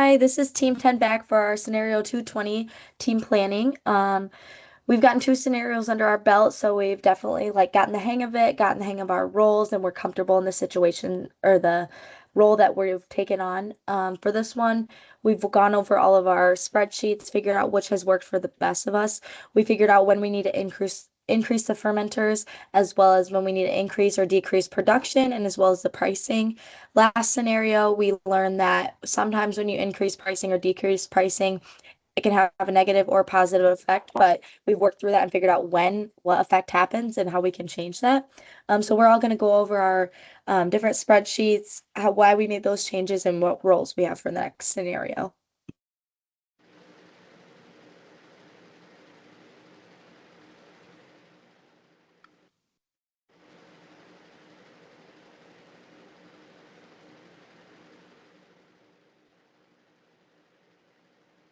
Hi, this is Team 10 back for our scenario 220 team planning. We've gotten two scenarios under our belt, so we've definitely gotten the hang of it, gotten the hang of our roles, and we're comfortable in the situation or the role that we've taken on. For this one, we've gone over all of our spreadsheets, figured out which has worked for the best of us. We figured out when we need to increase the fermenters, as well as when we need to increase or decrease production, and as well as the pricing. Last scenario, we learned that sometimes when you increase pricing or decrease pricing, it can have a negative or positive effect, but we've worked through that and figured out what effect happens and how we can change that. So we're all going to go over our different spreadsheets, why we made those changes, and what roles we have for the next scenario.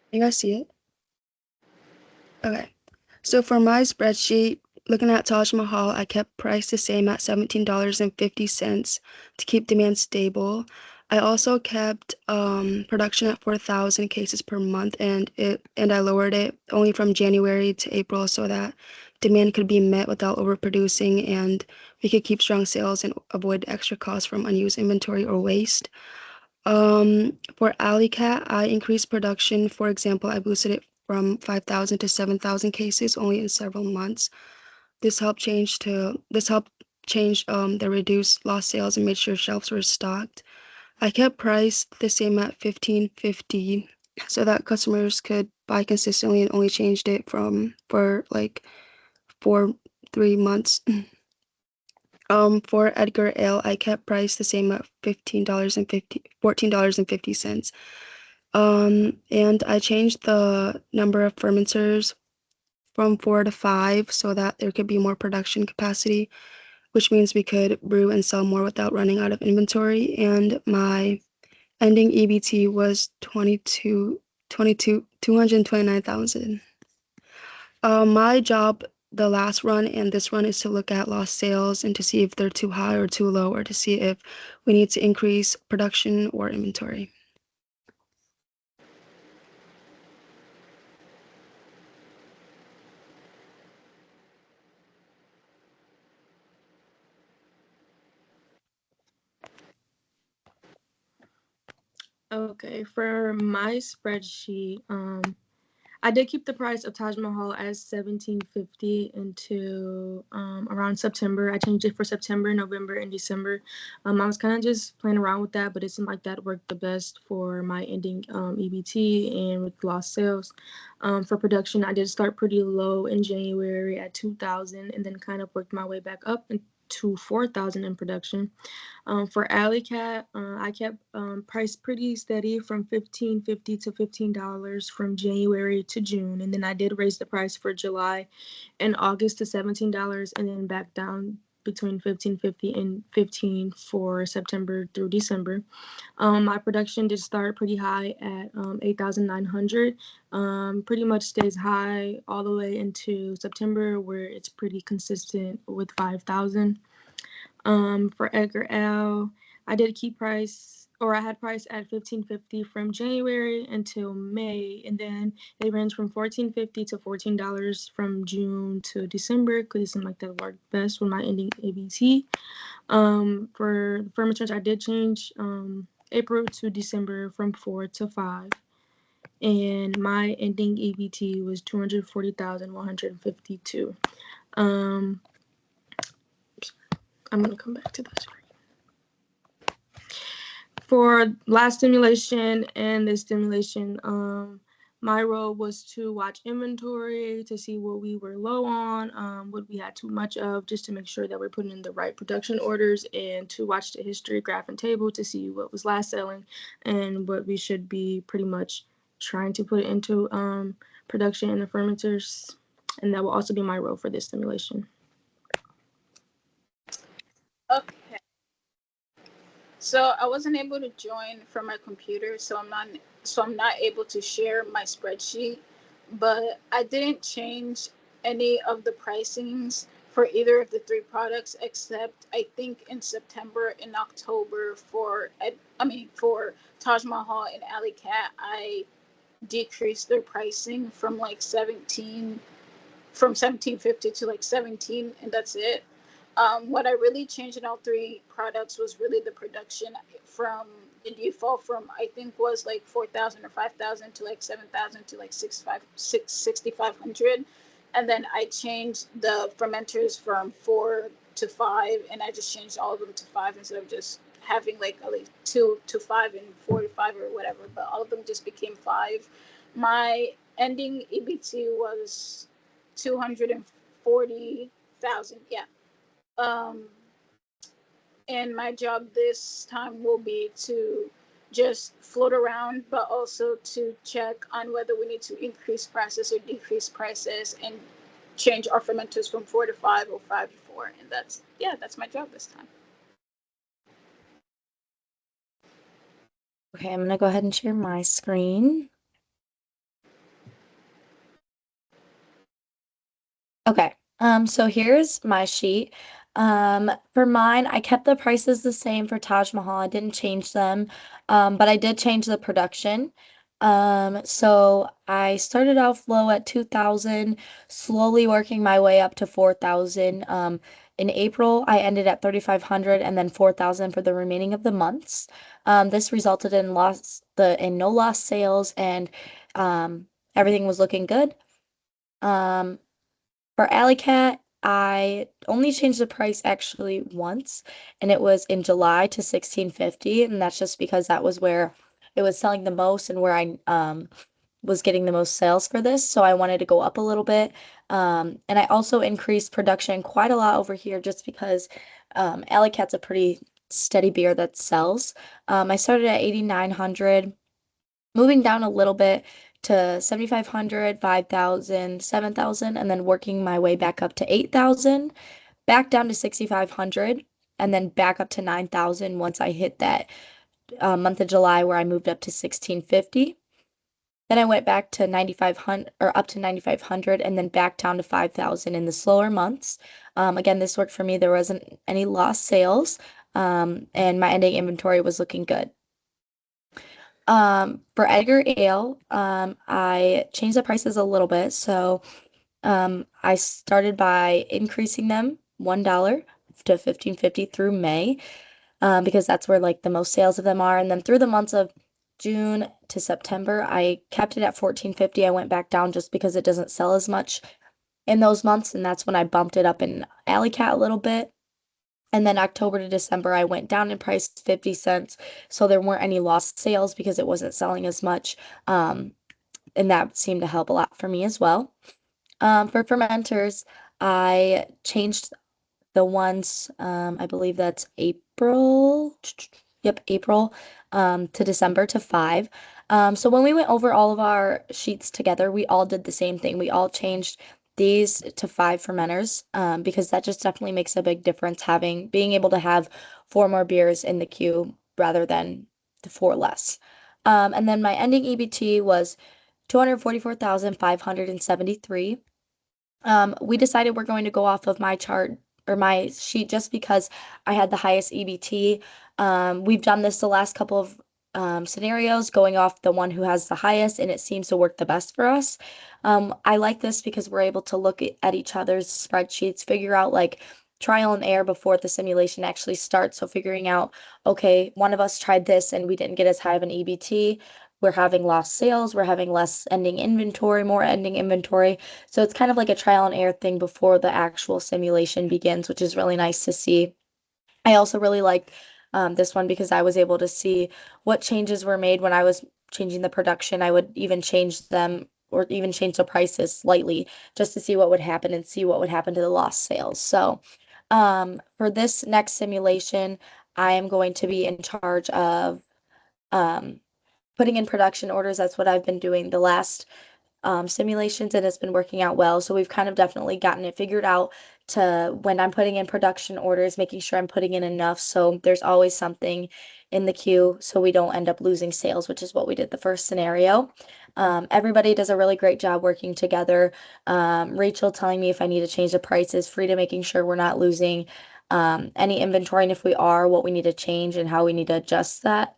You guys see it? Okay. So for my spreadsheet, looking at Taj Mahal, I kept price the same at $17.50 to keep demand stable. I also kept production at 4,000 cases per month, and I lowered it only from January to April so that demand could be met without overproducing, and we could keep strong sales and avoid extra costs from unused inventory or waste. For Alley Cat, I increased production. For example, I boosted it from 5,000 to 7,000 cases only in several months. This helped change the reduced lost sales and made sure shelves were stocked. I kept price the same at 15.50 so that customers could buy consistently, and only changed it for 3 months. For Edgar Ale, I kept price the same at $14.50. And I changed the number of fermenters from 4 to 5 so that there could be more production capacity, which means we could brew and sell more without running out of inventory. And my ending EBT was 229,000. My job, the last run and this run, is to look at lost sales and to see if they're too high or too low, or to see if we need to increase production or inventory. Okay, for my spreadsheet, I did keep the price of Taj Mahal as $17.50 until around September. I changed it for September, November, and December. I was kind of just playing around with that, but it seemed like that worked the best for my ending EBT and with lost sales. For production, I did start pretty low in January at 2,000 and then kind of worked my way back up to 4,000 in production. For Alley Cat, I kept price pretty steady from $15.50 to $15 from January to June, and then I did raise the price for July and August to $17, and then back down between $15.50 and $15 for September through December. My production did start pretty high at 8,900. Pretty much stays high all the way into September, where it's pretty consistent with 5,000. For Edgar Ale, I did keep price, or I had price at $15.50 from January until May, and then it ranged from $14.50 to $14 from June to December because it seemed like that worked best with my ending ABT. For the fermenters, I did change April to December from 4 to 5, and my ending ABT was 240,152. I'm gonna come back to this. For last stimulation and this stimulation, my role was to watch inventory to see what we were low on, what we had too much of, just to make sure that we're putting in the right production orders, and to watch the history graph and table to see what was last selling and what we should be pretty much trying to put into production in the fermenters. And that will also be my role for this stimulation. Okay. So I wasn't able to join from my computer, so I'm not able to share my spreadsheet, but I didn't change any of the pricings for either of the three products, except I think in September and October for Taj Mahal and Alley Cat, I decreased their pricing from like 1750 to like 17, and that's it. What I really changed in all three products was really the production. From the default from I think was like 4,000 or 5,000 to like 7,000 to like 6,500, and then I changed the fermenters from 4 to 5, and I just changed all of them to 5 instead of just having like at least 2 to 5 and 4 to 5 or whatever. But all of them just became 5. My ending EBT was 240,000. Yeah. And my job this time will be to just float around, but also to check on whether we need to increase prices or decrease prices and change our fermenters from 4 to 5 or 5 to 4. And that's my job this time. Okay, I'm gonna go ahead and share my screen. Okay, so here's my sheet. For mine, I kept the prices the same for Taj Mahal. I didn't change them, but I did change the production. So I started off low at 2,000, slowly working my way up to 4,000. In April, I ended at 3,500 and then 4,000 for the remaining of the months. This resulted in no lost sales, and everything was looking good. For Alley Cat, I only changed the price actually once, and it was in July to 1650, and that's just because that was where it was selling the most and where I was getting the most sales for this, so I wanted to go up a little bit. And I also increased production quite a lot over here just because Alley Cat's a pretty steady beer that sells. I started at 8,900, moving down a little bit to 7,500, 5,000, 7,000, and then working my way back up to 8,000, back down to 6,500, and then back up to 9,000 once I hit that month of July where I moved up to 1,650. Then I went back to 9,500 or up to 9,500 and then back down to 5,000 in the slower months. Again, this worked for me. There wasn't any lost sales, and my ending inventory was looking good. For Edgar Ale, I changed the prices a little bit. So I started by increasing them $1 to 15.50 through May, because that's where like the most sales of them are. And then through the months of June to September, I kept it at 14.50. I went back down just because it doesn't sell as much in those months, and that's when I bumped it up in Alley Cat a little bit. And then October to December, I went down in price 50 cents. So there weren't any lost sales because it wasn't selling as much. And that seemed to help a lot for me as well. For fermenters, I changed the ones, I believe that's April. Yep, April to December to 5. So when we went over all of our sheets together, we all did the same thing. We all changed these to 5 fermenters, because that just definitely makes a big difference being able to have 4 more beers in the queue rather than the 4 less. And then my ending EBT was 244,573. We decided we're going to go off of my chart or my sheet just because I had the highest EBT. We've done this the last couple of scenarios, going off the one who has the highest, and it seems to work the best for us. I like this because we're able to look at each other's spreadsheets, figure out like trial and error before the simulation actually starts. So figuring out, okay, one of us tried this and we didn't get as high of an EBT. We're having lost sales, we're having less ending inventory, more ending inventory. So it's kind of like a trial and error thing before the actual simulation begins, which is really nice to see. I also really like this one because I was able to see what changes were made when I was changing the production. I would even change them or even change the prices slightly just to see what would happen and see what would happen to the lost sales. So for this next simulation, I am going to be in charge of putting in production orders. That's what I've been doing the last simulations, and it's been working out well. So we've kind of definitely gotten it figured out to when I'm putting in production orders, making sure I'm putting in enough. So there's always something in the queue so we don't end up losing sales, which is what we did the first scenario. Everybody does a really great job working together. Rachel telling me if I need to change the prices, Frida making sure we're not losing any inventory, and if we are, what we need to change and how we need to adjust that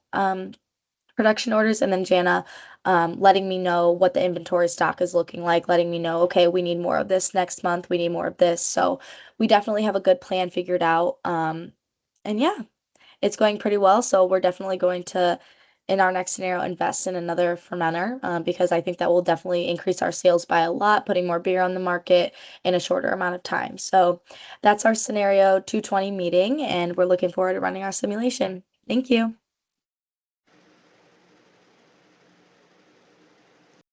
production orders, and then Jana letting me know what the inventory stock is looking like, letting me know, okay, we need more of this next month, we need more of this. So we definitely have a good plan figured out. And yeah, it's going pretty well. So we're definitely going to, in our next scenario, invest in another fermenter because I think that will definitely increase our sales by a lot, putting more beer on the market in a shorter amount of time. So that's our scenario 220 meeting, and we're looking forward to running our simulation. Thank you.